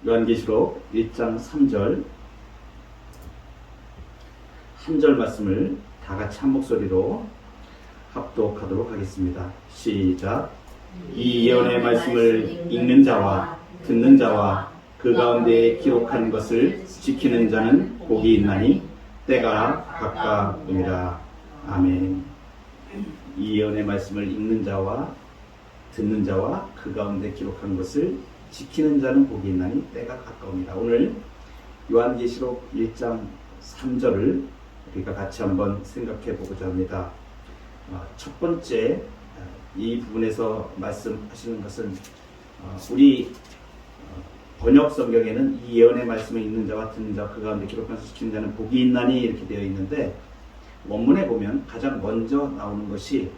요한계시록 1장 3절 한 절 말씀을 다 같이 한 목소리로 합독하도록 하겠습니다. 시작. 이 예언의 말씀을 읽는 자와 듣는 자와 그 가운데 기록한 것을 지키는 자는 복이 있나니 때가 가까우니라. 아멘. 이 예언의 말씀을 읽는 자와 듣는 자와 그 가운데 기록한 것을 지키는 자는 복이 있나니 때가 가까우니라. 오늘 요한계시록 1장 3절을 우리가 같이 한번 생각해 보고자 합니다. 첫 번째 이 부분에서 말씀하시는 것은 우리 번역 성경에는 이 예언의 말씀을 읽는 자와 듣는 자와 그 가운데 기록한 것을 지키는 자는 복이 있나니 이렇게 되어 있는데, 원문에 보면 가장 먼저 나오는 것이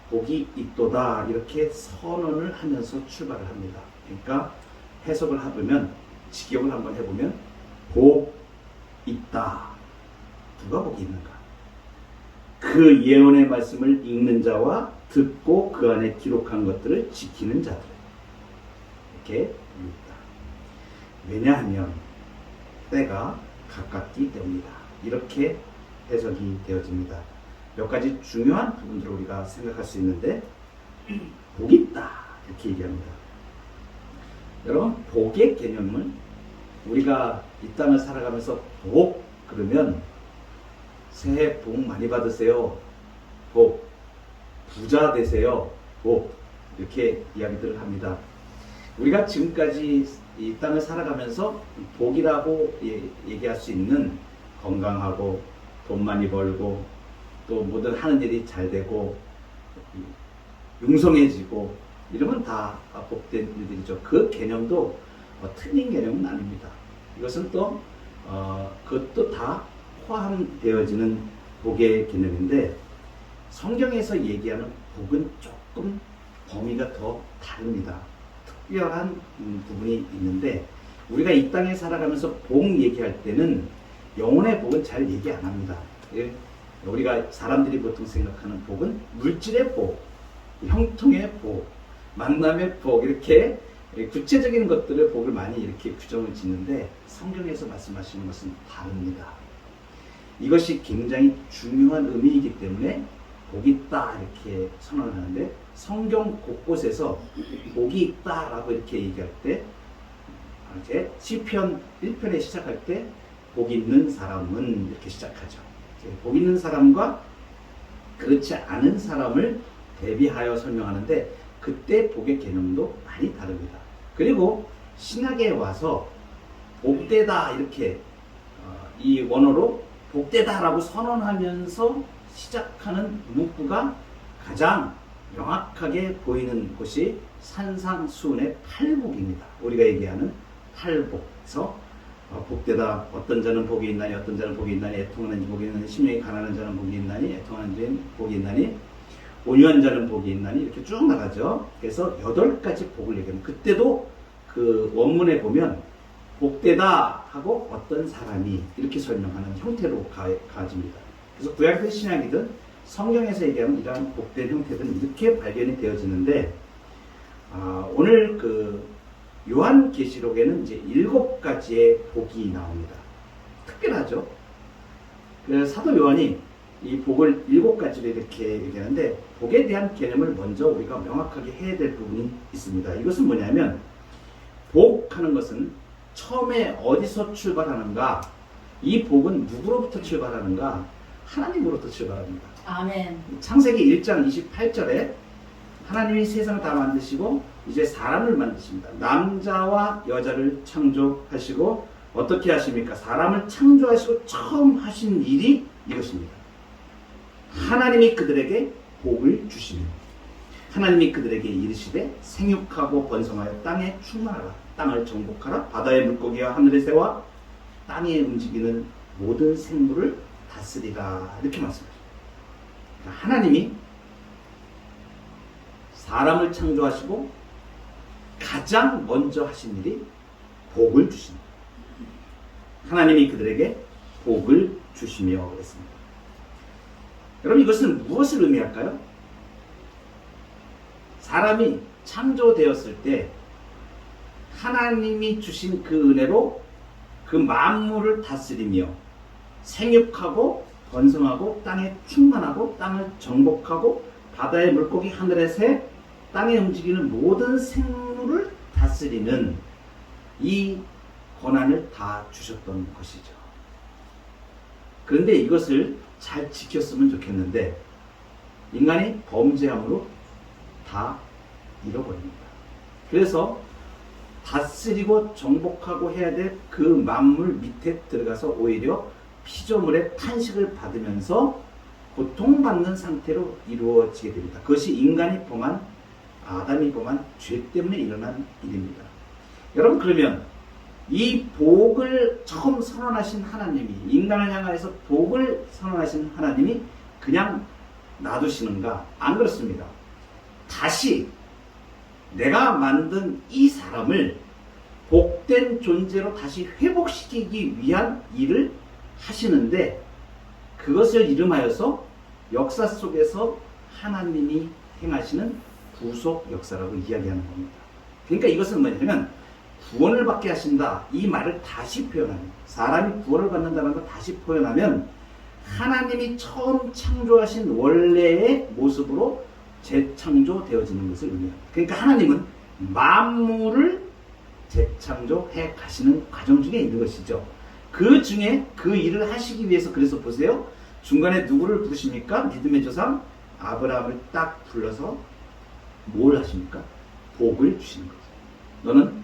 복이 있도다 이렇게 선언을 하면서 출발을 합니다. 그러니까 해석을 해보면, 직역을 한번 해보면 복 있다. 누가 복이 있는가? 그 예언의 말씀을 읽는 자와 듣고 그 안에 기록한 것들을 지키는 자들, 이렇게 됩니다. 왜냐하면 때가 가깝기 때문이다. 이렇게 해석이 되어집니다. 몇 가지 중요한 부분들을 우리가 생각할 수 있는데, 복이 있다 이렇게 얘기합니다. 여러분, 복의 개념은 우리가 이 땅을 살아가면서 복 그러면 새해 복 많이 받으세요, 복, 부자 되세요, 복, 이렇게 이야기들을 합니다. 우리가 지금까지 이 땅을 살아가면서 복이라고 얘기할 수 있는 건강하고 돈 많이 벌고 또 모든 하는 일이 잘 되고 융성해지고 이러면 다 복된 일들이죠. 그 개념도 틀린 개념은 아닙니다. 이것은 또 그것도 다 포함되어지는 복의 개념인데, 성경에서 얘기하는 복은 조금 범위가 더 다릅니다. 특별한 부분이 있는데, 우리가 이 땅에 살아가면서 복 얘기할 때는 영혼의 복은 잘 얘기 안 합니다. 우리가 사람들이 보통 생각하는 복은 물질의 복, 형통의 복, 만남의 복, 이렇게 구체적인 것들의 복을 많이 이렇게 규정을 짓는데, 성경에서 말씀하시는 것은 다릅니다. 이것이 굉장히 중요한 의미이기 때문에 복이 있다 이렇게 선언을 하는데, 성경 곳곳에서 복이 있다라고 이렇게 얘기할 때, 이제 시편 1편에 시작할 때 복 있는 사람은 이렇게 시작하죠. 복 있는 사람과 그렇지 않은 사람을 대비하여 설명하는데, 그때 복의 개념도 많이 다릅니다. 그리고 신학에 와서 복되다 이렇게 이 원어로 복되다라고 선언하면서 시작하는 문구가 가장 명확하게 보이는 곳이 산상수훈의 팔복입니다. 우리가 얘기하는 팔복에서 복되다, 어떤 자는 복이 있나니 어떤 자는 복이 있나니, 애통하는 복이 있나니, 심령이 가난한 자는 복이 있나니, 애통하는 자는 복이 있나니, 온유한 자는 복이 있나니, 이렇게 쭉 나가죠. 그래서 8가지 복을 얘기합니다. 그때도 그 원문에 보면 복되다 하고 어떤 사람이 이렇게 설명하는 형태로 가집니다. 그래서 구약이든 신약이든 성경에서 얘기하는 이러한 복된 형태들은 이렇게 발견이 되어지는데, 오늘 그 요한계시록에는 이제 7가지의 복이 나옵니다. 특별하죠. 그 사도 요한이 이 복을 7가지로 이렇게 얘기하는데, 복에 대한 개념을 먼저 우리가 명확하게 해야 될 부분이 있습니다. 이것은 뭐냐면, 복하는 것은 처음에 어디서 출발하는가? 이 복은 누구로부터 출발하는가? 하나님으로부터 출발합니다. 아멘. 창세기 1장 28절에 하나님이 세상을 다 만드시고 이제 사람을 만드십니다. 남자와 여자를 창조하시고 어떻게 하십니까? 사람을 창조하시고 처음 하신 일이 이것입니다. 하나님이 그들에게 복을 주시며 하나님이 그들에게 이르시되 생육하고 번성하여 땅에 충만하라, 땅을 정복하라, 바다의 물고기와 하늘의 새와 땅에 움직이는 모든 생물을 다스리라, 이렇게 말씀하십니다. 그러니까 하나님이 사람을 창조하시고 가장 먼저 하신 일이 복을 주십니다. 하나님이 그들에게 복을 주시며 그랬습니다. 여러분, 이것은 무엇을 의미할까요? 사람이 창조되었을 때 하나님이 주신 그 은혜로 그 만물을 다스리며 생육하고 번성하고 땅에 충만하고 땅을 정복하고 바다의 물고기 하늘의 새 땅에 움직이는 모든 생물을 다스리는 이 권한을 다 주셨던 것이죠. 그런데 이것을 잘 지켰으면 좋겠는데 인간이 범죄함으로 다 잃어버립니다. 그래서 다스리고 정복하고 해야 될 그 만물 밑에 들어가서 오히려 피조물의 탄식을 받으면서 고통받는 상태로 이루어지게 됩니다. 그것이 인간이 범한 아담이 범한 죄 때문에 일어난 일입니다. 여러분, 그러면 이 복을 처음 선언하신 하나님이, 인간을 향하여서 복을 선언하신 하나님이 그냥 놔두시는가? 안 그렇습니다. 다시 내가 만든 이 사람을 복된 존재로 다시 회복시키기 위한 일을 하시는데, 그것을 이름하여서 역사 속에서 하나님이 행하시는 구속 역사라고 이야기하는 겁니다. 그러니까 이것은 뭐냐면 구원을 받게 하신다, 이 말을 다시 표현하면, 사람이 구원을 받는다는 걸 다시 표현하면 하나님이 처음 창조하신 원래의 모습으로 재창조되어지는 것을 의미합니다. 그러니까 하나님은 만물을 재창조해 가시는 과정 중에 있는 것이죠. 그 중에 그 일을 하시기 위해서, 그래서 보세요, 중간에 누구를 부르십니까? 믿음의 조상 아브라함을 딱 불러서 뭘 하십니까? 복을 주시는 거죠. 너는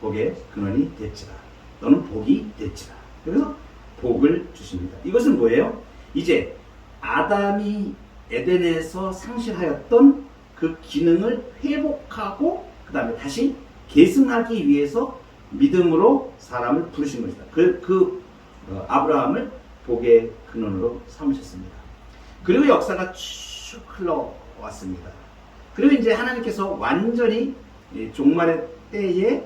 복의 근원이 됐지라. 너는 복이 됐지라. 그래서 복을 주십니다. 이것은 뭐예요? 이제 아담이 에덴에서 상실하였던 그 기능을 회복하고 그 다음에 다시 계승하기 위해서 믿음으로 사람을 부르신 것이다. 아브라함을 복의 근원으로 삼으셨습니다. 그리고 역사가 쭉 흘러왔습니다. 그리고 이제 하나님께서 완전히 종말의 때에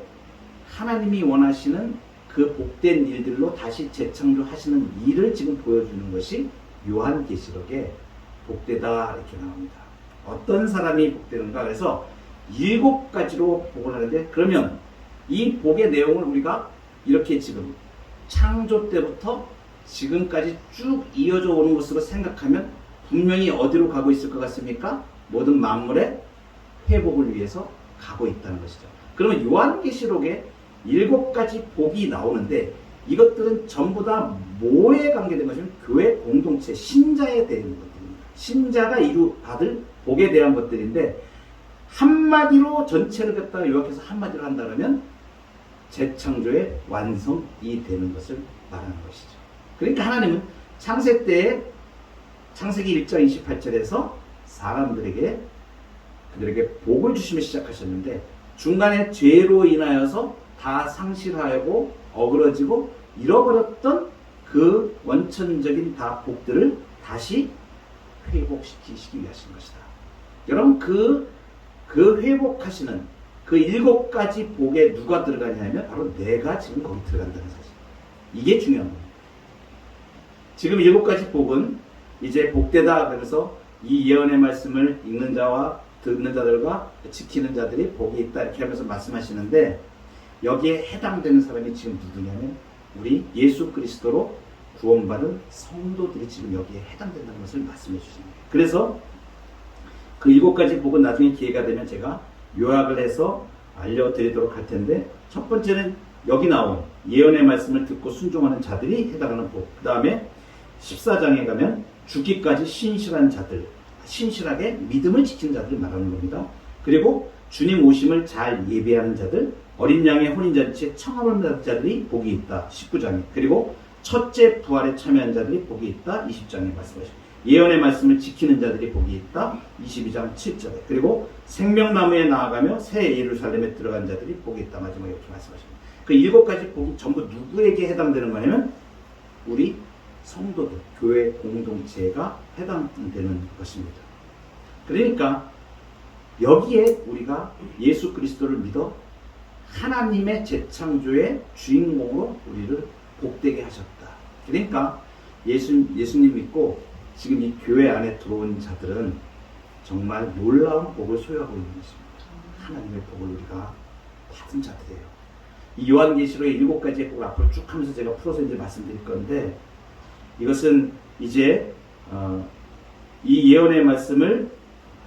하나님이 원하시는 그 복된 일들로 다시 재창조하시는 일을 지금 보여주는 것이 요한계시록에 복되다 이렇게 나옵니다. 어떤 사람이 복되는가? 그래서 7가지로 복을 하는데, 그러면 이 복의 내용을 우리가 이렇게 지금 창조 때부터 지금까지 쭉 이어져 오는 것으로 생각하면 분명히 어디로 가고 있을 것 같습니까? 모든 만물의 회복을 위해서 가고 있다는 것이죠. 그러면 요한계시록에 7가지 복이 나오는데, 이것들은 전부 다 뭐에 관계된 것이냐면 교회 공동체, 신자에 대한 것들입니다. 신자가 받을 복에 대한 것들인데, 한마디로 전체를 갖다가 요약해서 한마디로 한다 그러면 재창조의 완성이 되는 것을 말하는 것이죠. 그러니까 하나님은 창세 때에 창세기 1장 28절에서 사람들에게 그들에게 복을 주시며 시작하셨는데, 중간에 죄로 인하여서 다 상실하고 어그러지고 잃어버렸던 그 원천적인 다 복들을 다시 회복시키시기 위하신 것이다. 여러분, 그 회복하시는 그 7가지 복에 누가 들어가냐면 바로 내가 지금 거기 들어간다는 사실. 이게 중요한 겁니다. 지금 7가지 복은 이제 복되다, 그래서 이 예언의 말씀을 읽는 자와 듣는 자들과 지키는 자들이 복이 있다 이렇게 하면서 말씀하시는데, 여기에 해당되는 사람이 지금 누구냐면 우리 예수 그리스도로 구원받은 성도들이 지금 여기에 해당된다는 것을 말씀해 주시는 거예요. 그래서 그 7가지 복은 나중에 기회가 되면 제가 요약을 해서 알려드리도록 할 텐데, 첫 번째는 여기 나온 예언의 말씀을 듣고 순종하는 자들이 해당하는 복. 그 다음에 14장에 가면 죽기까지 신실한 자들, 신실하게 믿음을 지키는 자들을 말하는 겁니다. 그리고 주님 오심을 잘 예배하는 자들, 어린 양의 혼인잔치에 청함을 받은 자들이 복이 있다. 19장에. 그리고 첫째 부활에 참여한 자들이 복이 있다. 20장에 말씀하십니다. 예언의 말씀을 지키는 자들이 복이 있다. 22장 7절에. 그리고 생명나무에 나아가며 새 예루살렘에 들어간 자들이 복이 있다. 마지막에 이렇게 말씀하십니다. 그 7가지 복이 전부 누구에게 해당되는 거냐면 우리 성도들, 교회 공동체가 해당되는 것입니다. 그러니까 여기에 우리가 예수 그리스도를 믿어 하나님의 재창조의 주인공으로 우리를 복되게 하셨다. 그러니까 예수님 믿고 지금 이 교회 안에 들어온 자들은 정말 놀라운 복을 소유하고 있는 것입니다. 하나님의 복을 우리가 받은 자들이에요. 이 요한계시록의 7가지의 복을 앞으로 쭉 하면서 제가 풀어서 이제 말씀드릴 건데, 이것은 이제 이 예언의 말씀을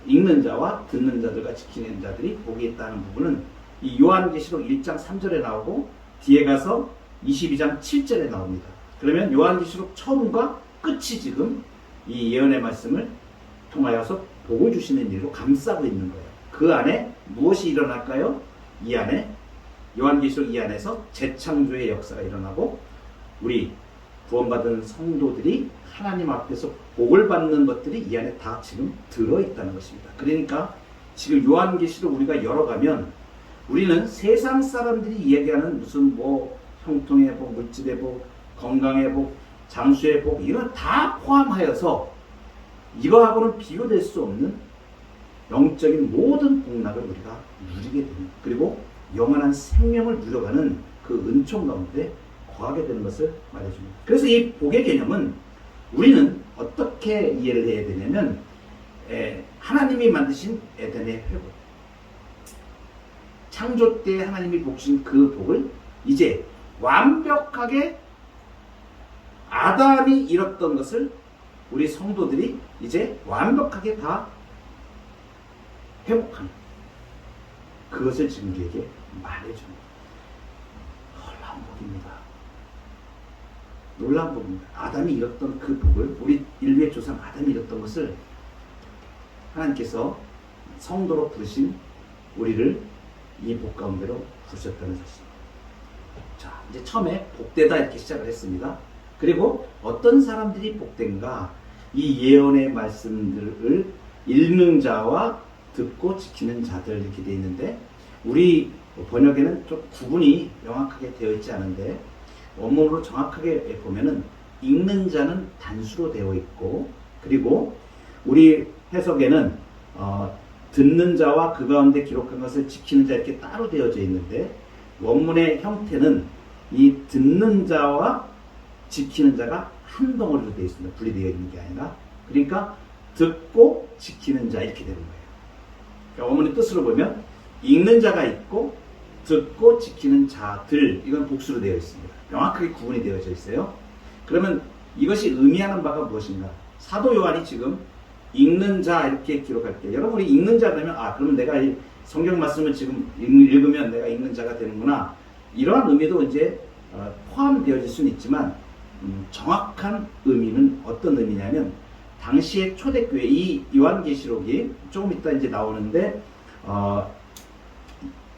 읽는 자와 듣는 자들과 지키는 자들이 복이 있다는 부분은 이 요한계시록 1장 3절에 나오고 뒤에 가서 22장 7절에 나옵니다. 그러면 요한계시록 처음과 끝이 지금 이 예언의 말씀을 통하여서 복을 주시는 일로 감싸고 있는 거예요. 그 안에 무엇이 일어날까요? 이 안에 요한계시록 이 안에서 재창조의 역사가 일어나고 우리 구원받은 성도들이 하나님 앞에서 복을 받는 것들이 이 안에 다 지금 들어있다는 것입니다. 그러니까 지금 요한계시록 우리가 열어가면 우리는 세상 사람들이 이야기하는 무슨 뭐 형통의 복, 물질의 복, 건강의 복, 장수의 복, 이런 다 포함하여서 이거하고는 비교될 수 없는 영적인 모든 복락을 우리가 누리게 됩니다. 그리고 영원한 생명을 누려가는 그 은총 가운데 거하게 되는 것을 말해줍니다. 그래서 이 복의 개념은 우리는 어떻게 이해를 해야 되냐면 하나님이 만드신 에덴의 회복, 창조 때 하나님이 복신 그 복을 이제 완벽하게 아담이 잃었던 것을 우리 성도들이 이제 완벽하게 다 회복하는, 그것을 지금 우리에게 말해줍니다. 놀라운 복입니다. 놀라운 복입니다. 아담이 잃었던 그 복을, 우리 인류의 조상 아담이 잃었던 것을 하나님께서 성도로 부르신 우리를 이 복 가운데로 부르셨다는 사실입니다. 자, 이제 처음에 복되다 이렇게 시작을 했습니다. 그리고 어떤 사람들이 복된가? 이 예언의 말씀들을 읽는 자와 듣고 지키는 자들 이렇게 되어 있는데, 우리 번역에는 좀 구분이 명확하게 되어 있지 않은데 원문으로 정확하게 보면은 읽는 자는 단수로 되어 있고, 그리고 우리 해석에는 듣는 자와 그 가운데 기록한 것을 지키는 자 이렇게 따로 되어져 있는데, 원문의 형태는 이 듣는 자와 지키는 자가 한 덩어리로 되어 있습니다. 분리되어 있는 게 아니라. 그러니까 듣고 지키는 자 이렇게 되는 거예요. 그러니까 원문의 뜻으로 보면 읽는 자가 있고 듣고 지키는 자들, 이건 복수로 되어 있습니다. 명확하게 구분이 되어져 있어요. 그러면 이것이 의미하는 바가 무엇인가? 사도 요한이 지금 읽는 자 이렇게 기록할 때, 여러분이 읽는 자 되면 그러면 내가 이 성경 말씀을 지금 읽으면 내가 읽는 자가 되는구나, 이러한 의미도 이제 포함되어질 수는 있지만 정확한 의미는 어떤 의미냐면, 당시의 초대교회, 이 요한계시록이 조금 이따 이제 나오는데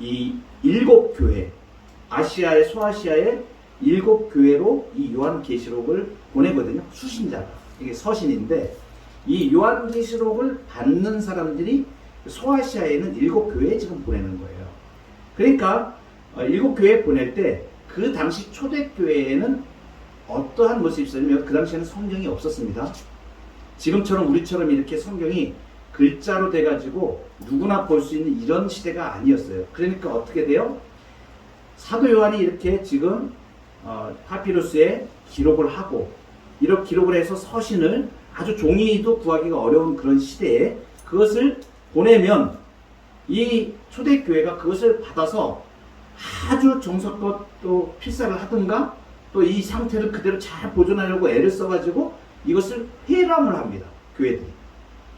이 7교회, 아시아의 소아시아의 7교회로 이 요한계시록을 보내거든요. 수신자가, 이게 서신인데 이 요한계시록을 받는 사람들이 소아시아에 있는 7교회에 지금 보내는 거예요. 그러니까 7교회에 보낼 때 그 당시 초대교회에는 어떠한 모습이 있었냐면, 그 당시에는 성경이 없었습니다. 지금처럼 우리처럼 이렇게 성경이 글자로 돼가지고 누구나 볼 수 있는 이런 시대가 아니었어요. 그러니까 어떻게 돼요? 사도 요한이 이렇게 지금 파피루스에 기록을 하고, 이렇게 기록을 해서 서신을 아주 종이도 구하기가 어려운 그런 시대에 그것을 보내면 이 초대교회가 그것을 받아서 아주 정성껏 또 필사를 하든가 또 이 상태를 그대로 잘 보존하려고 애를 써가지고 이것을 회람을 합니다. 교회들이.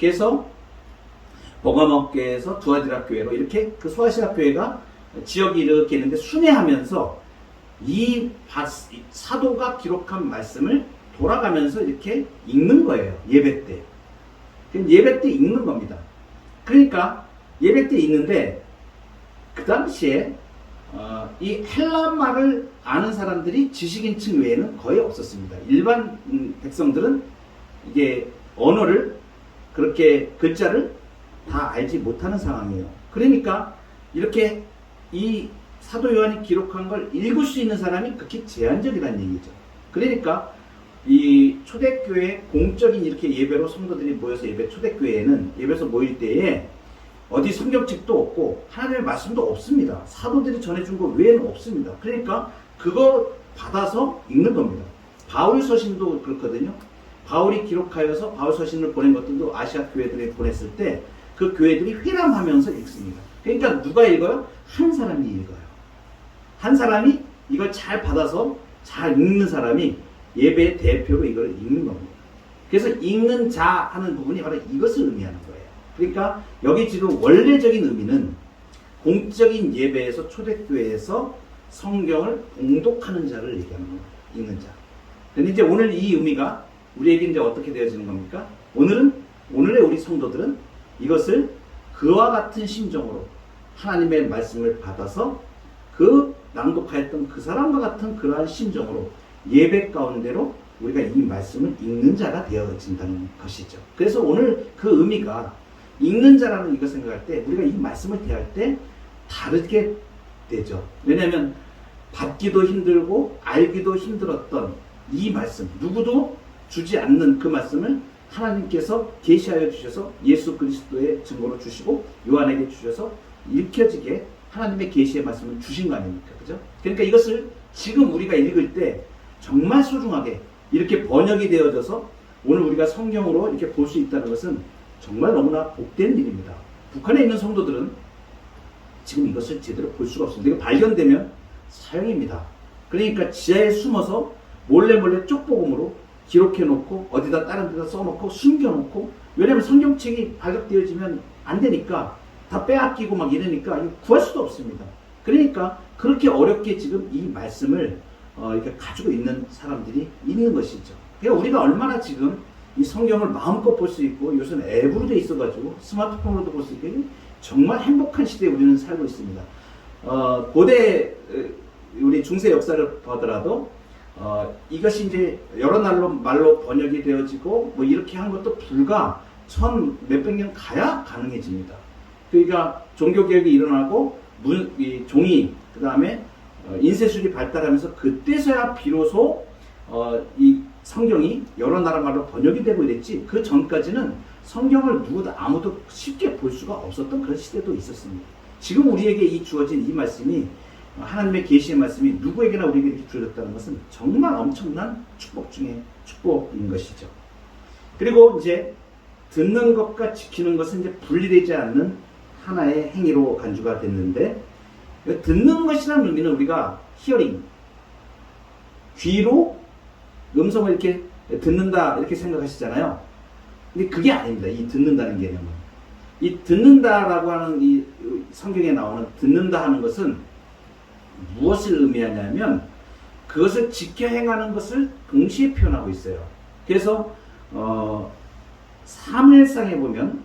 그래서 버가모 교회에서 두아디라 교회로 이렇게 그 소아시아 교회가 지역이 이렇게 있는데 순회하면서 이 사도가 기록한 말씀을 돌아가면서 이렇게 읽는 거예요. 예배 때. 예배 때 읽는 겁니다. 그러니까 예배 때 읽는데 그 당시에 이 헬라말을 아는 사람들이 지식인층 외에는 거의 없었습니다. 일반 백성들은 이게 언어를, 그렇게 글자를 다 알지 못하는 상황이에요. 그러니까 이렇게 이 사도 요한이 기록한 걸 읽을 수 있는 사람이 극히 제한적이라는 얘기죠. 그러니까 이 초대교회 공적인 이렇게 예배로 성도들이 모여서 초대교회에는 예배에서 모일 때에 어디 성경책도 없고 하나님의 말씀도 없습니다. 사도들이 전해준 거 외에는 없습니다. 그러니까 그거 받아서 읽는 겁니다. 바울 서신도 그렇거든요. 바울이 기록하여서 바울 서신을 보낸 것들도 아시아 교회들에 보냈을 때 그 교회들이 회람하면서 읽습니다. 그러니까 누가 읽어요? 한 사람이 읽어요. 한 사람이 이걸 잘 받아서 잘 읽는 사람이 예배의 대표로 이걸 읽는 겁니다. 그래서 읽는 자 하는 부분이 바로 이것을 의미하는 거예요. 그러니까 여기 지금 원래적인 의미는 공적인 예배에서 초대교회에서 성경을 봉독하는 자를 얘기하는 거예요. 읽는 자. 근데 이제 오늘 이 의미가 우리에게 이제 어떻게 되어지는 겁니까? 오늘의 우리 성도들은 이것을 그와 같은 심정으로 하나님의 말씀을 받아서 그 낭독하였던 그 사람과 같은 그러한 심정으로 예배 가운데로 우리가 이 말씀을 읽는 자가 되어진다는 것이죠. 그래서 오늘 그 의미가 읽는 자라는 이거 생각할 때 우리가 이 말씀을 대할 때 다르게 되죠. 왜냐하면 받기도 힘들고 알기도 힘들었던 이 말씀, 누구도 주지 않는 그 말씀을 하나님께서 계시하여 주셔서 예수 그리스도의 증거로 주시고 요한에게 주셔서 읽혀지게 하나님의 계시의 말씀을 주신 거 아닙니까? 그죠? 그러니까 이것을 지금 우리가 읽을 때 정말 소중하게 이렇게 번역이 되어져서 오늘 우리가 성경으로 이렇게 볼 수 있다는 것은 정말 너무나 복된 일입니다. 북한에 있는 성도들은 지금 이것을 제대로 볼 수가 없습니다. 이거 발견되면 사형입니다. 그러니까 지하에 숨어서 몰래 쪽복음으로 기록해놓고 어디다 다른 데다 써놓고 숨겨놓고, 왜냐면 성경책이 발각되어지면 안 되니까 다 빼앗기고 막 이러니까 구할 수도 없습니다. 그러니까 그렇게 어렵게 지금 이 말씀을 이렇게 가지고 있는 사람들이 있는 것이죠. 그러니까 우리가 얼마나 지금 이 성경을 마음껏 볼 수 있고 요새는 앱으로 돼 있어가지고 스마트폰으로도 볼 수 있고 정말 행복한 시대에 우리는 살고 있습니다. 고대 우리 중세 역사를 보더라도 이것이 이제 여러 말로 번역이 되어지고 뭐 이렇게 한 것도 불과 천 몇백 년 가야 가능해집니다. 그러니까 종교개혁이 일어나고 종이 그 다음에 인쇄술이 발달하면서 그때서야 비로소 이 성경이 여러 나라 말로 번역이 되고 이랬지, 그 전까지는 성경을 아무도 쉽게 볼 수가 없었던 그런 시대도 있었습니다. 지금 우리에게 이 주어진 이 말씀이 하나님의 계시의 말씀이 누구에게나 우리에게 이렇게 주어졌다는 것은 정말 엄청난 축복 중에 축복인 것이죠. 그리고 이제 듣는 것과 지키는 것은 이제 분리되지 않는 하나의 행위로 간주가 됐는데, 듣는 것이라는 의미는 우리가 히어링, 귀로 음성을 이렇게 듣는다 이렇게 생각하시잖아요. 근데 그게 아닙니다. 이 듣는다는 개념은. 이 듣는다라고 하는 이 성경에 나오는 듣는다 하는 것은 무엇을 의미하냐면 그것을 지켜 행하는 것을 동시에 표현하고 있어요. 그래서 사무엘상에 보면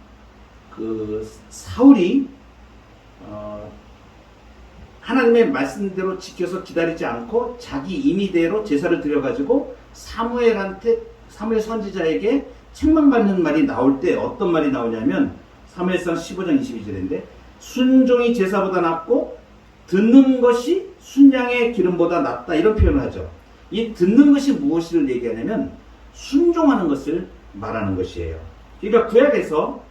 그 사울이 하나님의 말씀대로 지켜서 기다리지 않고 자기 임의대로 제사를 드려가지고 사무엘 선지자에게 책망받는 말이 나올 때 어떤 말이 나오냐면 사무엘상 15장 22절인데 순종이 제사보다 낫고 듣는 것이 순양의 기름보다 낫다, 이런 표현을 하죠. 이 듣는 것이 무엇을 얘기하냐면 순종하는 것을 말하는 것이에요. 그러니까 구약에서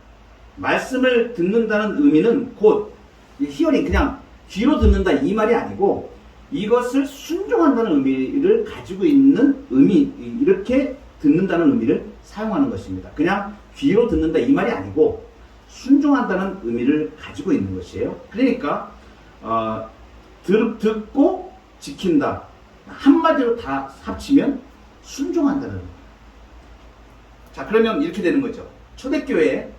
말씀을 듣는다는 의미는 곧 히어링, 그냥 귀로 듣는다 이 말이 아니고 이것을 순종한다는 의미를 가지고 있는 의미, 이렇게 듣는다는 의미를 사용하는 것입니다. 그냥 귀로 듣는다 이 말이 아니고 순종한다는 의미를 가지고 있는 것이에요. 그러니까 듣고 지킨다 한마디로 다 합치면 순종한다는 의미. 자, 그러면 이렇게 되는 거죠. 초대교회에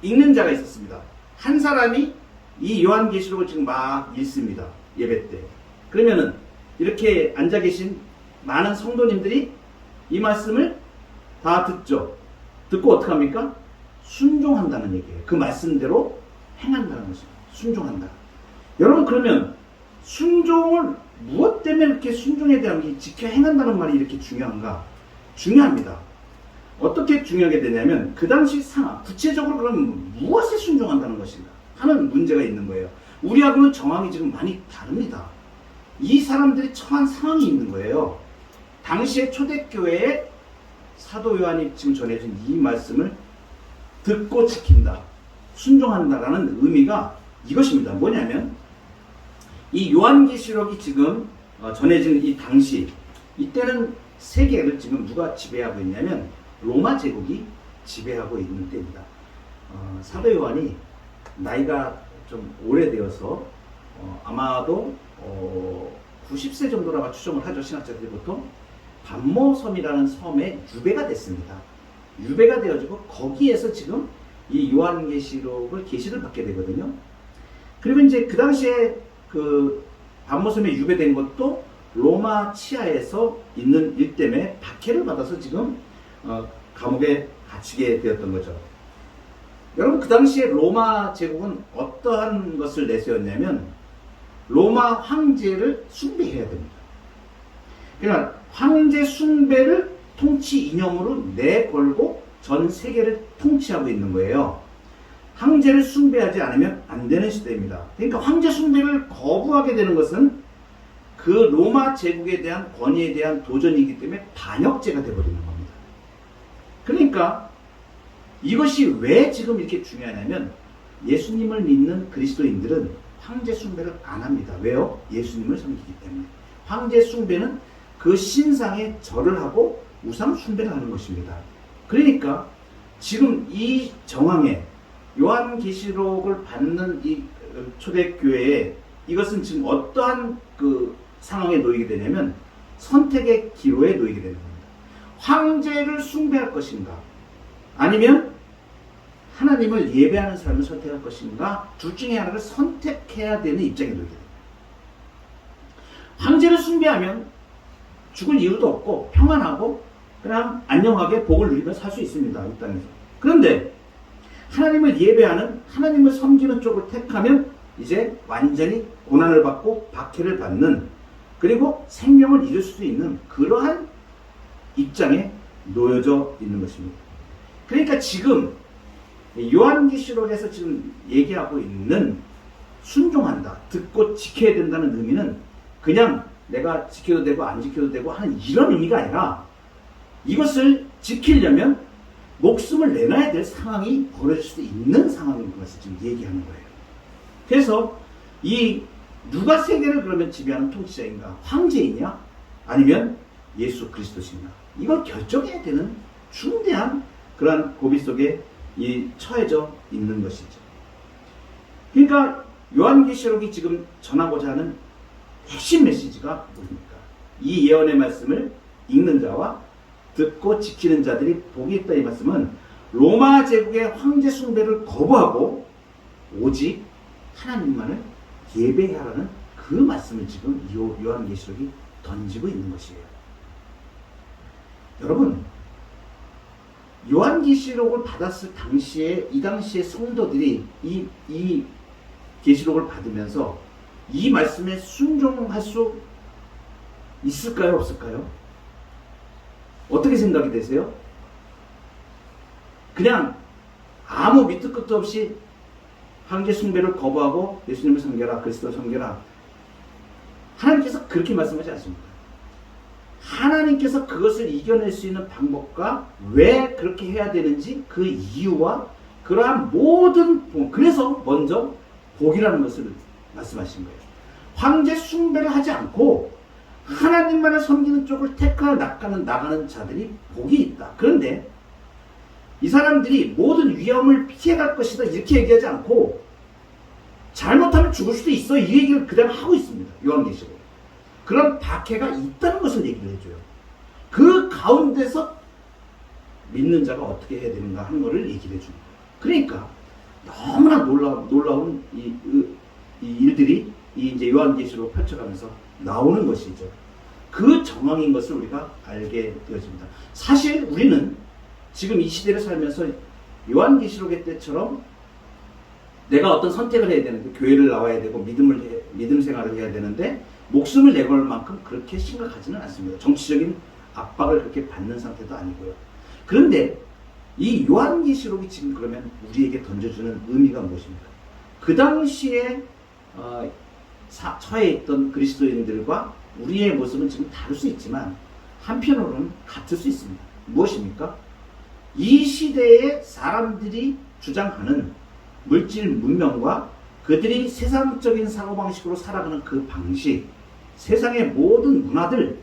읽는 자가 있었습니다. 한 사람이 이 요한계시록을 지금 막 읽습니다. 예배 때. 그러면은 이렇게 앉아 계신 많은 성도님들이 이 말씀을 다 듣죠. 듣고 어떻게 합니까? 순종한다는 얘기예요. 그 말씀대로 행한다는 것입니다. 순종한다. 여러분, 그러면 순종을 무엇 때문에 이렇게 순종에 대한 지켜 행한다는 말이 이렇게 중요한가? 중요합니다. 어떻게 중요하게 되냐면 그 당시 상황, 구체적으로 그럼 무엇에 순종한다는 것인가 하는 문제가 있는 거예요. 우리하고는 정황이 지금 많이 다릅니다. 이 사람들이 처한 상황이 있는 거예요. 당시에 초대교회에 사도 요한이 지금 전해준 이 말씀을 듣고 지킨다, 순종한다라는 의미가 이것입니다. 뭐냐면 이 요한계시록이 지금 전해진 이 당시, 이때는 세계를 지금 누가 지배하고 있냐면 로마 제국이 지배하고 있는 때입니다. 사도 요한이 나이가 좀 오래되어서 아마도 90세 정도라고 추정을 하죠. 신학자들이 보통. 반모섬이라는 섬에 유배가 됐습니다. 유배가 되어지고 거기에서 지금 이 요한계시록을 계시를 받게 되거든요. 그리고 이제 그 당시에 그 반모섬에 유배된 것도 로마 치하에서 있는 일 때문에 박해를 받아서 지금 감옥에 갇히게 되었던 거죠. 여러분, 그 당시에 로마 제국은 어떠한 것을 내세웠냐면 로마 황제를 숭배해야 됩니다. 그러니까 황제 숭배를 통치 이념으로 내걸고 전 세계를 통치하고 있는 거예요. 황제를 숭배하지 않으면 안 되는 시대입니다. 그러니까 황제 숭배를 거부하게 되는 것은 그 로마 제국에 대한 권위에 대한 도전이기 때문에 반역죄가 되어버리는 겁니다. 그러니까 이것이 왜 지금 이렇게 중요하냐면 예수님을 믿는 그리스도인들은 황제 숭배를 안 합니다. 왜요? 예수님을 섬기기 때문에. 황제 숭배는 그 신상에 절을 하고 우상 숭배를 하는 것입니다. 그러니까 지금 이 정황에 요한계시록을 받는 이 초대교회에 이것은 지금 어떠한 그 상황에 놓이게 되냐면 선택의 기로에 놓이게 되는 겁니다. 황제를 숭배할 것인가 아니면 하나님을 예배하는 삶을 선택할 것인가, 둘 중에 하나를 선택해야 되는 입장에 놓이게 됩니다. 황제를 숭배하면 죽을 이유도 없고 평안하고 그냥 안녕하게 복을 누리며 살 수 있습니다. 이 땅에서. 그런데 하나님을 예배하는, 하나님을 섬기는 쪽을 택하면 이제 완전히 고난을 받고 박해를 받는, 그리고 생명을 잃을 수도 있는 그러한 입장에 놓여져 있는 것입니다. 그러니까 지금 요한계시록에서 지금 얘기하고 있는 순종한다, 듣고 지켜야 된다는 의미는 그냥 내가 지켜도 되고 안 지켜도 되고 하는 이런 의미가 아니라 이것을 지키려면 목숨을 내놔야 될 상황이 벌어질 수도 있는 상황인 것을 지금 얘기하는 거예요. 그래서 이 누가 세계를 그러면 지배하는 통치자인가? 황제이냐? 아니면 예수 그리스도신가? 이걸 결정해야 되는 중대한 그러한 고비 속에 처해져 있는 것이죠. 그러니까 요한계시록이 지금 전하고자 하는 핵심 메시지가 뭡니까? 이 예언의 말씀을 읽는 자와 듣고 지키는 자들이 복이 있다. 이 말씀은 로마 제국의 황제 숭배를 거부하고 오직 하나님만을 예배하라는 그 말씀을 지금 요한계시록이 던지고 있는 것이에요. 여러분, 요한계시록을 받았을 당시에 이 당시의 성도들이 이 계시록을 받으면서 이 말씀에 순종할 수 있을까요? 없을까요? 어떻게 생각이 되세요? 그냥 아무 밑도 끝도 없이 황제 숭배를 거부하고 예수님을 섬겨라, 그리스도를 섬겨라. 하나님께서 그렇게 말씀하지 않습니다. 하나님께서 그것을 이겨낼 수 있는 방법과 왜 그렇게 해야 되는지 그 이유와 그러한 모든, 그래서 먼저 복이라는 것을 말씀하신 거예요. 황제 숭배를 하지 않고 하나님만을 섬기는 쪽을 택하여 나가는 자들이 복이 있다. 그런데 이 사람들이 모든 위험을 피해갈 것이다 이렇게 얘기하지 않고 잘못하면 죽을 수도 있어 이 얘기를 그냥 하고 있습니다. 요한계시록. 그런 박해가 있다는 것을 얘기를 해줘요. 그 가운데서 믿는 자가 어떻게 해야 되는가 하는 것을 얘기를 해주는 거예요. 그러니까 너무나 놀라운 이 일들이 이제 요한계시록 펼쳐가면서 나오는 것이죠. 그 정황인 것을 우리가 알게 되어집니다. 사실 우리는 지금 이 시대를 살면서 요한계시록의 때처럼 내가 어떤 선택을 해야 되는데, 교회를 나와야 되고 믿음 생활을 해야 되는데 목숨을 내걸 만큼 그렇게 심각하지는 않습니다. 정치적인 압박을 그렇게 받는 상태도 아니고요. 그런데 이 요한계시록이 지금 그러면 우리에게 던져주는 의미가 무엇입니까? 그 당시에 처해 있던 그리스도인들과 우리의 모습은 지금 다를 수 있지만 한편으로는 같을 수 있습니다. 무엇입니까? 이 시대의 사람들이 주장하는 물질 문명과 그들이 세상적인 사고방식으로 살아가는 그 방식, 세상의 모든 문화들,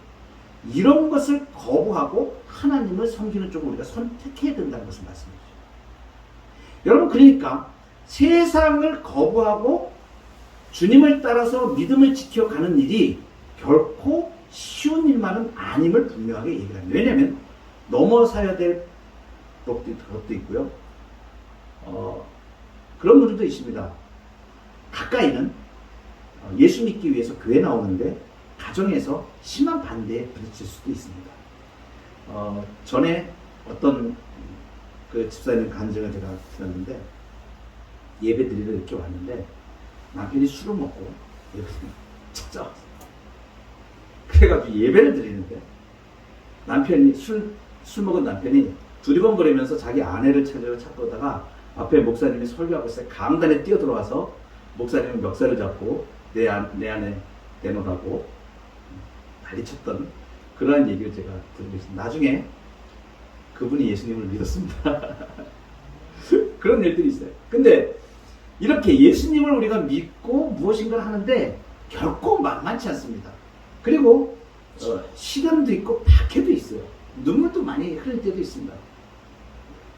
이런 것을 거부하고 하나님을 섬기는 쪽을 우리가 선택해야 된다는 것을 말씀해 주죠. 여러분, 그러니까 세상을 거부하고 주님을 따라서 믿음을 지켜가는 일이 결코 쉬운 일만은 아님을 분명하게 얘기합니다. 왜냐하면 넘어서야 될 것도 있고요. 그런 분들도 있습니다. 가까이는 예수 믿기 위해서 교회 나오는데 가정에서 심한 반대에 부딪힐 수도 있습니다. 전에 어떤 그 집사님 간증을 제가 들었는데, 예배 드리러 이렇게 왔는데 남편이 술을 먹고 찾아왔어요. 그래가지고 예배를 드리는데 남편이 술 먹은 남편이 두리번거리면서 자기 아내를 찾으러 찾고 오다가 앞에 목사님이 설교하고 있어요. 강단에 뛰어들어와서 목사님은 멱살을 잡고 내 안에 내놓으라고 난리쳤던 그러한 얘기를 제가 들고 있습니다. 나중에 그분이 예수님을 믿었습니다. 그런 일들이 있어요. 근데 이렇게 예수님을 우리가 믿고 무엇인가를 하는데 결코 만만치 않습니다. 그리고 시련도 있고 박해도 있어요. 눈물도 많이 흘릴 때도 있습니다.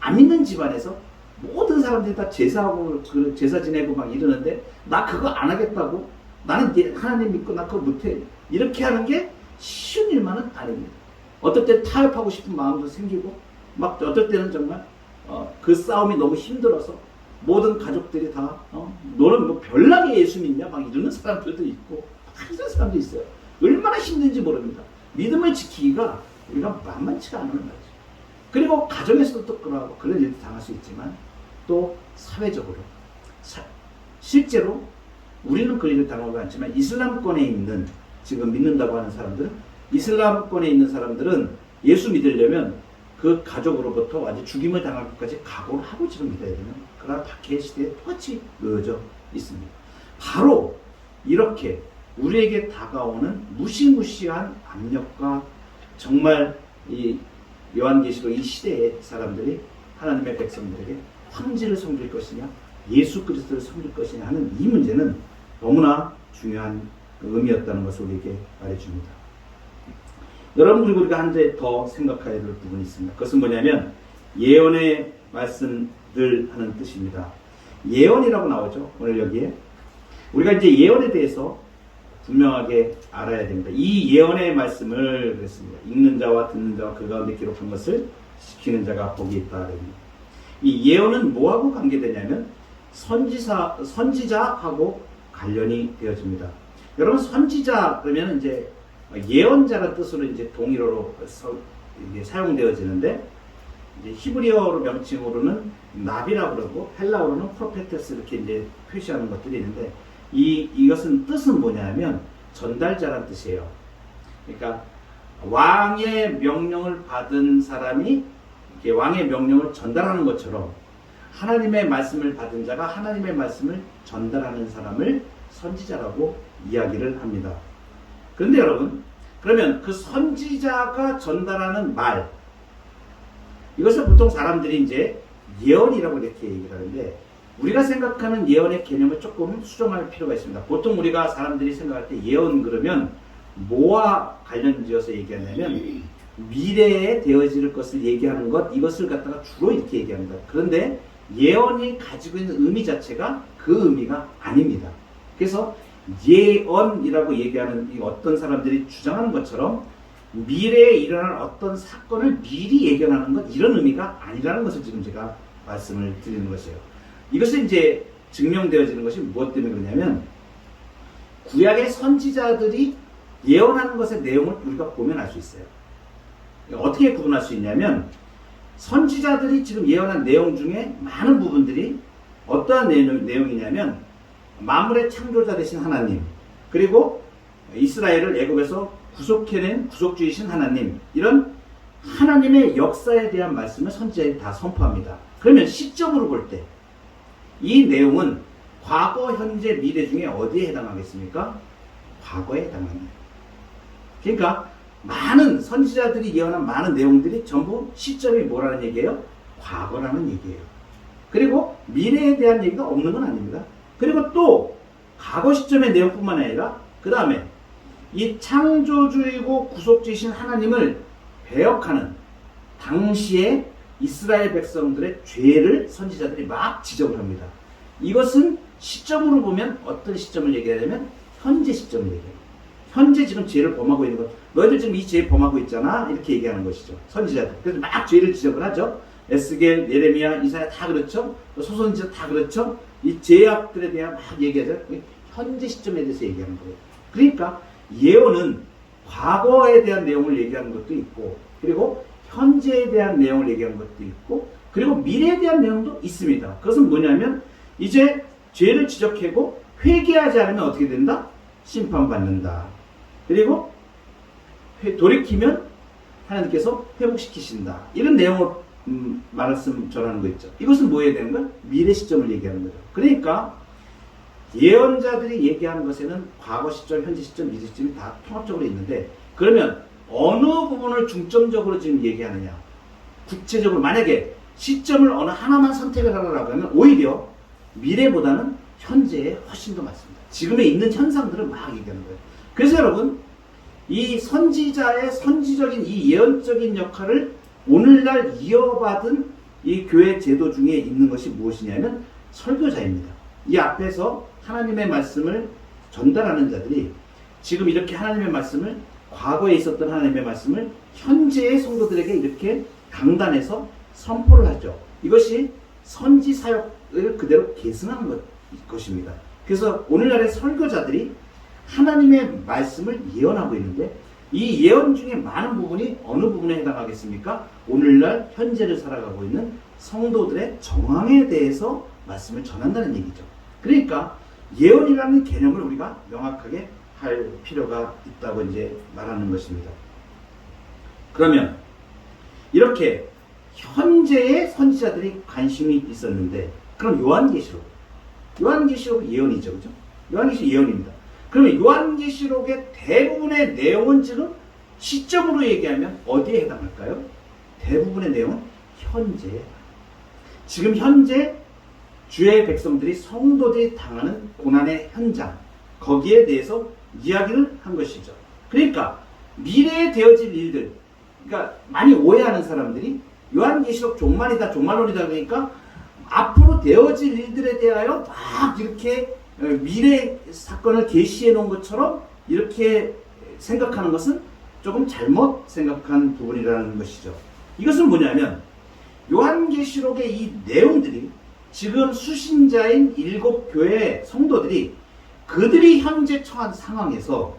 안 믿는 집안에서 모든 사람들이 다 제사하고 제사 지내고 막 이러는데 나 그거 안 하겠다고, 나는 하나님 믿고 나 그거 못해, 이렇게 하는 게 쉬운 일만은 아닙니다. 어떨 때 타협하고 싶은 마음도 생기고, 막 어떨 때는 정말 그 싸움이 너무 힘들어서 모든 가족들이 다 너는 뭐 별나게 예수 믿냐 막 이러는 사람들도 있고, 이런 사람도 있어요. 얼마나 힘든지 모릅니다. 믿음을 지키기가 우리가 만만치가 않은 말이죠. 그리고 가정에서도 또 그런 일도 당할 수 있지만 또 사회적으로 실제로 우리는 그 일을 당하지 않지만 이슬람권에 있는, 지금 믿는다고 하는 사람들은, 이슬람권에 있는 사람들은 예수 믿으려면 그 가족으로부터 아주 죽임을 당할 것까지 각오를 하고 지금 믿어야 되는 그런 박해의 시대에 똑같이 놓여져 있습니다. 바로 이렇게 우리에게 다가오는 무시무시한 압력과 정말 이 요한계시록 이 시대의 사람들이 하나님의 백성들에게 황제를 섬길 것이냐 예수 그리스도를 섬길 것이냐 하는 이 문제는 너무나 중요한 의미였다는 것을 우리에게 말해줍니다. 여러분, 그리고 우리가 한 대 더 생각해야 될 부분이 있습니다. 그것은 뭐냐면 예언의 말씀들 하는 뜻입니다. 예언이라고 나오죠, 오늘 여기에. 우리가 이제 예언에 대해서 분명하게 알아야 됩니다. 이 예언의 말씀을 그랬습니다. 읽는 자와 듣는 자와 그 가운데 기록한 것을 지키는 자가 복이 있다. 이 예언은 뭐하고 관계되냐면 선지자하고 관련이 되어집니다. 여러분, 선지자 그러면 이제 예언자라는 뜻으로 이제 동일어로 이게 사용되어지는데, 이제 히브리어로 명칭으로는 나비라고 그러고 헬라어로는 프로페테스 이렇게 이제 표시하는 것들이 있는데, 이것은 뜻은 뭐냐면 전달자라는 뜻이에요. 그러니까 왕의 명령을 받은 사람이 이렇게 왕의 명령을 전달하는 것처럼 하나님의 말씀을 받은 자가 하나님의 말씀을 전달하는 사람을 선지자라고 이야기를 합니다. 그런데 여러분, 그러면 그 선지자가 전달하는 말, 이것을 보통 사람들이 이제 예언이라고 이렇게 얘기를 하는데, 우리가 생각하는 예언의 개념을 조금 수정할 필요가 있습니다. 보통 우리가 사람들이 생각할 때 예언 그러면 뭐와 관련지어서 얘기하냐면 미래에 되어질 것을 얘기하는 것, 이것을 갖다가 주로 이렇게 얘기합니다. 그런데 예언이 가지고 있는 의미 자체가 그 의미가 아닙니다. 그래서 예언이라고 얘기하는 이 어떤 사람들이 주장하는 것처럼 미래에 일어날 어떤 사건을 미리 예견하는 것, 이런 의미가 아니라는 것을 지금 제가 말씀을 드리는 것이에요. 이것이 이제 증명되어지는 것이 무엇 때문에 그러냐면, 구약의 선지자들이 예언하는 것의 내용을 우리가 보면 알 수 있어요. 어떻게 구분할 수 있냐면, 선지자들이 지금 예언한 내용 중에 많은 부분들이 어떠한 내용이냐면, 만물의 창조자 되신 하나님, 그리고 이스라엘을 애굽에서 구속해낸 구속주이신 하나님, 이런 하나님의 역사에 대한 말씀을 선지자들이 다 선포합니다. 그러면 시점으로 볼 때 이 내용은 과거, 현재, 미래 중에 어디에 해당하겠습니까? 과거에 해당합니다. 그러니까 많은 선지자들이 예언한 많은 내용들이 전부 시점이 뭐라는 얘기예요? 과거라는 얘기예요. 그리고 미래에 대한 얘기가 없는 건 아닙니다. 그리고 또 과거 시점의 내용뿐만 아니라 그 다음에 이 창조주이고 구속주이신 하나님을 배역하는 당시에 이스라엘 백성들의 죄를 선지자들이 막 지적을 합니다. 이것은 시점으로 보면 어떤 시점을 얘기하냐면 현재 시점을 얘기해요. 현재 지금 죄를 범하고 있는 것. 너희들 지금 이 죄 범하고 있잖아. 이렇게 얘기하는 것이죠. 선지자들. 그래서 막 죄를 지적을 하죠. 에스겔, 예레미야, 이사야 다 그렇죠. 소선지자 다 그렇죠. 이 죄악들에 대한 막 얘기하죠. 현재 시점에 대해서 얘기하는 거예요. 그러니까 예언은 과거에 대한 내용을 얘기하는 것도 있고, 그리고 현재에 대한 내용을 얘기하는 것도 있고, 그리고 미래에 대한 내용도 있습니다. 그것은 뭐냐면 이제 죄를 지적하고 회개하지 않으면 어떻게 된다? 심판받는다. 그리고 돌이키면 하나님께서 회복시키신다. 이런 내용을 말씀 전하는 거 있죠. 이것은 뭐 해야 되는 거야? 미래 시점을 얘기하는 거죠. 그러니까 예언자들이 얘기하는 것에는 과거 시점, 현재 시점, 미래 시점이 다 통합적으로 있는데, 그러면 어느 부분을 중점적으로 지금 얘기하느냐? 구체적으로 만약에 시점을 어느 하나만 선택을 하라고 하면 오히려 미래보다는 현재에 훨씬 더 많습니다. 지금에 있는 현상들을 막 얘기하는 거예요. 그래서 여러분, 이 선지자의 선지적인 이 예언적인 역할을 오늘날 이어받은 이 교회 제도 중에 있는 것이 무엇이냐면 설교자입니다. 이 앞에서 하나님의 말씀을 전달하는 자들이 지금 이렇게 하나님의 말씀을, 과거에 있었던 하나님의 말씀을 현재의 성도들에게 이렇게 강단해서 선포를 하죠. 이것이 선지 사역을 그대로 계승하는 것입니다. 그래서 오늘날의 설교자들이 하나님의 말씀을 예언하고 있는데, 이 예언 중에 많은 부분이 어느 부분에 해당하겠습니까? 오늘날 현재를 살아가고 있는 성도들의 정황에 대해서 말씀을 전한다는 얘기죠. 그러니까 예언이라는 개념을 우리가 명확하게 할 필요가 있다고 이제 말하는 것입니다. 그러면 이렇게 현재의 선지자들이 관심이 있었는데, 그럼 요한계시록 예언이죠, 그죠? 요한계시록 예언입니다. 그러면 요한계시록의 대부분의 내용은 지금 시점으로 얘기하면 어디에 해당할까요? 대부분의 내용은 현재에. 지금 현재 주의 백성들이, 성도들이 당하는 고난의 현장, 거기에 대해서 이야기를 한 것이죠. 그러니까 미래에 되어질 일들, 그러니까 많이 오해하는 사람들이 요한계시록 종말이다, 종말론이다 그러니까 앞으로 되어질 일들에 대하여 막 이렇게 미래 사건을 계시해 놓은 것처럼 이렇게 생각하는 것은 조금 잘못 생각한 부분이라는 것이죠. 이것은 뭐냐면 요한계시록의 이 내용들이 지금 수신자인 7교회 성도들이 그들이 현재 처한 상황에서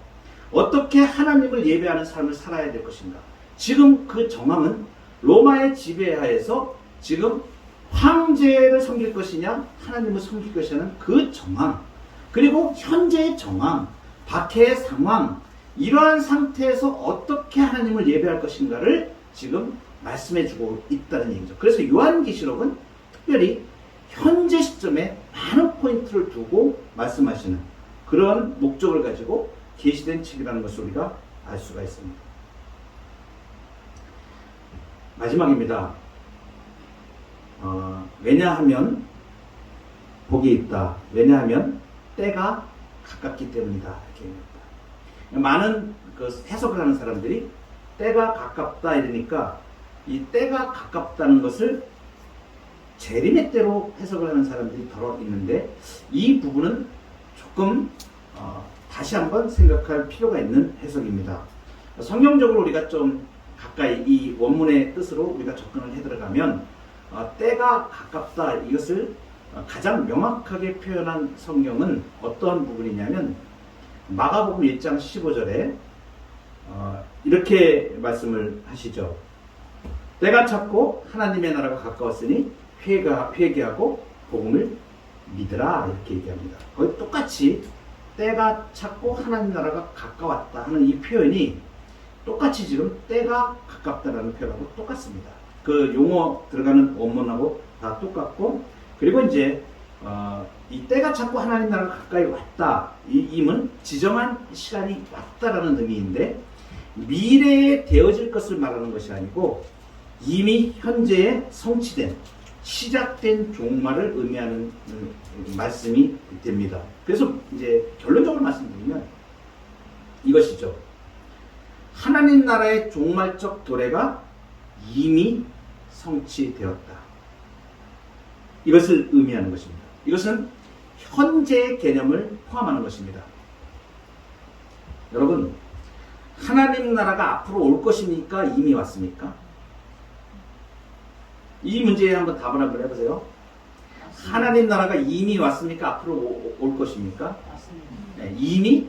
어떻게 하나님을 예배하는 삶을 살아야 될 것인가. 지금 그 정황은 로마의 지배하에서 지금 황제를 섬길 것이냐 하나님을 섬길 것이냐는 그 정황, 그리고 현재의 정황, 박해의 상황, 이러한 상태에서 어떻게 하나님을 예배할 것인가를 지금 말씀해주고 있다는 얘기죠. 그래서 요한계시록은 특별히 현재 시점에 많은 포인트를 두고 말씀하시는 그런 목적을 가지고 계시된 책이라는 것을 우리가 알 수가 있습니다. 마지막입니다. 왜냐하면 복이 있다. 왜냐하면 때가 가깝기 때문이다. 이렇게 얘기합니다. 많은 그 해석을 하는 사람들이 때가 가깝다 이러니까 이 때가 가깝다는 것을 재림의 때로 해석을 하는 사람들이 더러 있는데, 이 부분은 조금 다시 한번 생각할 필요가 있는 해석입니다. 성경적으로 우리가 좀 가까이 이 원문의 뜻으로 우리가 접근을 해 들어가면 때가 가깝다, 이것을 가장 명확하게 표현한 성경은 어떤 부분이냐면 마가복음 1장 15절에 이렇게 말씀을 하시죠. 때가 찼고 하나님의 나라가 가까웠으니 회개하고 복음을 믿으라, 이렇게 얘기합니다. 거의 똑같이 때가 찼고 하나님 나라가 가까웠다 하는 이 표현이 똑같이 지금 때가 가깝다라는 표현하고 똑같습니다. 그 용어 들어가는 원문하고 다 똑같고, 그리고 이제 이 때가 찼고 하나님 나라가 가까이 왔다, 이 임은 지정한 시간이 왔다라는 의미인데, 미래에 되어질 것을 말하는 것이 아니고 이미 현재에 성취된, 시작된 종말을 의미하는 말씀이 됩니다. 그래서 이제 결론적으로 말씀드리면 이것이죠. 하나님 나라의 종말적 도래가 이미 성취되었다. 이것을 의미하는 것입니다. 이것은 현재의 개념을 포함하는 것입니다. 여러분, 하나님 나라가 앞으로 올 것입니까? 이미 왔습니까? 이 문제에 한번 답을 한번 해보세요. 하나님 나라가 이미 왔습니까? 앞으로 올 것입니까? 네, 이미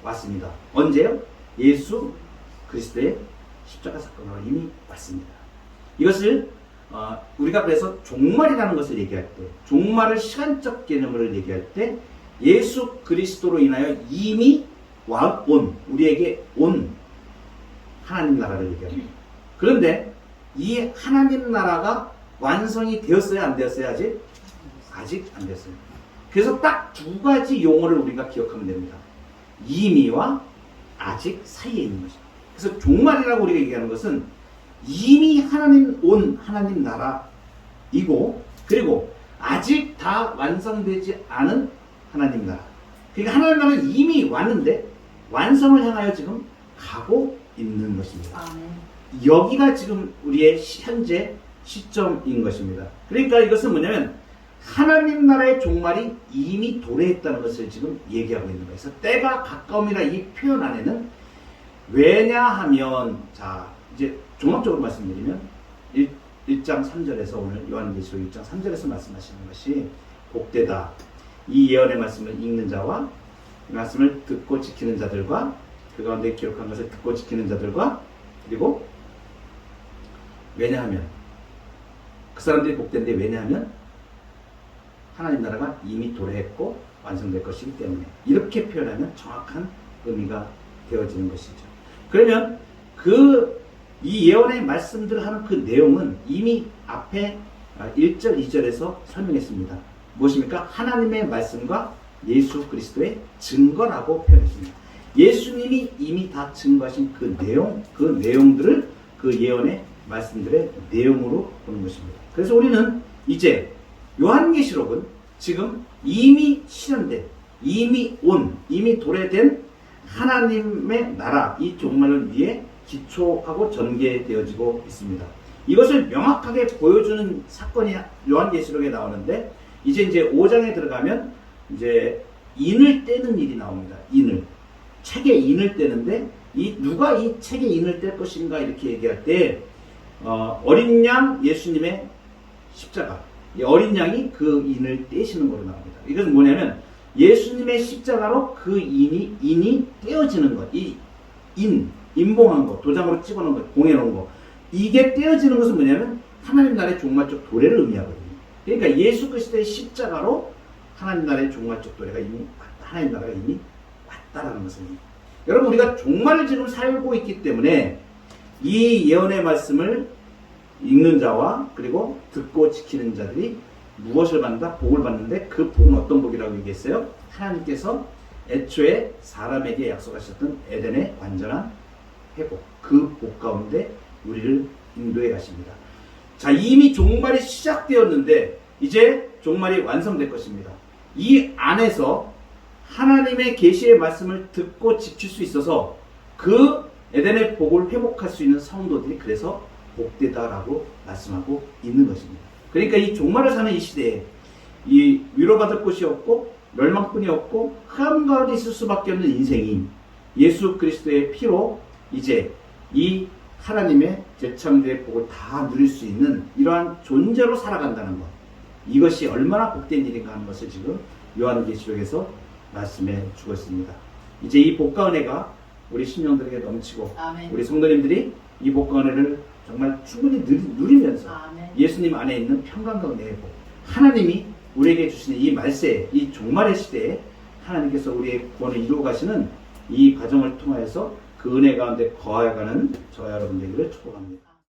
왔습니다. 언제요? 예수 그리스도의 십자가 사건으로 이미 왔습니다. 이것을 우리가 그래서 종말이라는 것을 얘기할 때, 종말을 시간적 개념으로 얘기할 때 예수 그리스도로 인하여 이미 우리에게 온 하나님 나라를 얘기합니다. 그런데 이 하나님 나라가 완성이 되었어요? 안 되었어요? 아직 안 됐어요. 그래서 딱 두 가지 용어를 우리가 기억하면 됩니다. 이미와 아직 사이에 있는 것입니다. 그래서 종말이라고 우리가 얘기하는 것은 이미 온 하나님 나라이고, 그리고 아직 다 완성되지 않은 하나님 나라. 그러니까 하나님 나라는 이미 왔는데 완성을 향하여 지금 가고 있는 것입니다. 여기가 지금 우리의 현재 시점인 것입니다. 그러니까 이것은 뭐냐면 하나님 나라의 종말이 이미 도래했다는 것을 지금 얘기하고 있는 거예요. 그래서 때가 가까움이라 이 표현 안에는, 왜냐하면, 자 이제 종합적으로 말씀드리면 1장 3절에서 오늘 요한계시록 1장 3절에서 말씀하시는 것이 복되다, 이 예언의 말씀을 읽는 자와 이 말씀을 듣고 지키는 자들과, 그 가운데 기록한 것을 듣고 지키는 자들과, 그리고 왜냐하면 그 사람들이 복된데, 왜냐하면 하나님 나라가 이미 도래했고 완성될 것이기 때문에, 이렇게 표현하면 정확한 의미가 되어지는 것이죠. 그러면 이 예언의 말씀들 하는 그 내용은 이미 앞에 1절, 2절에서 설명했습니다. 무엇입니까? 하나님의 말씀과 예수 그리스도의 증거라고 표현했습니다. 예수님이 이미 다 증거하신 그 내용들을 그 예언의 말씀들의 내용으로 보는 것입니다. 그래서 우리는 이제 요한계시록은 지금 이미 실현된, 이미 도래된 하나님의 나라, 이 종말을 위해 기초하고 전개되어지고 있습니다. 이것을 명확하게 보여주는 사건이 요한계시록에 나오는데, 이제 5장에 들어가면 이제 인을 떼는 일이 나옵니다. 책에 인을 떼는데, 누가 이 책에 인을 뗄 것인가 이렇게 얘기할 때, 어린 양 예수님의 십자가, 이 어린 양이 그 인을 떼시는 걸로 나옵니다. 이것은 뭐냐면 예수님의 십자가로 그 인이 떼어지는 것, 인봉한 것, 도장으로 찍어놓은 것, 공해놓은 것, 이게 떼어지는 것은 뭐냐면 하나님 나라의 종말적 도래를 의미하거든요. 그러니까 예수 그리스도의 십자가로 하나님 나라의 종말적 도래가 하나님 나라가 이미 왔다라는 것입니다. 여러분, 우리가 종말을 지금 살고 있기 때문에 이 예언의 말씀을 읽는 자와 그리고 듣고 지키는 자들이 무엇을 받는다? 복을 받는데, 그 복은 어떤 복이라고 얘기했어요? 하나님께서 애초에 사람에게 약속하셨던 에덴의 완전한 회복, 그 복 가운데 우리를 인도해 가십니다. 자, 이미 종말이 시작되었는데 이제 종말이 완성될 것입니다. 이 안에서 하나님의 계시의 말씀을 듣고 지킬 수 있어서 그 에덴의 복을 회복할 수 있는 성도들이 그래서 복되다라고 말씀하고 있는 것입니다. 그러니까 이 종말을 사는 이 시대에 이 위로받을 곳이 없고 멸망뿐이 없고 흑암 가운데 있을 수밖에 없는 인생이 예수 그리스도의 피로 이제 이 하나님의 제창대의 복을 다 누릴 수 있는 이러한 존재로 살아간다는 것, 이것이 얼마나 복된 일인가 하는 것을 지금 요한계시록에서 말씀해 주고 있습니다. 이제 이 복과 은혜가 우리 심령들에게 넘치고, 아멘. 우리 성도님들이 이 복과 은혜를 정말 충분히 누리면서, 아멘. 예수님 안에 있는 평강과 은혜의 복, 하나님이 우리에게 주시는 이 말세, 이 종말의 시대에 하나님께서 우리의 구원을 이루어 가시는 이 과정을 통하여서 그 은혜 가운데 거하여가는 저와 여러분 되기를 축복합니다.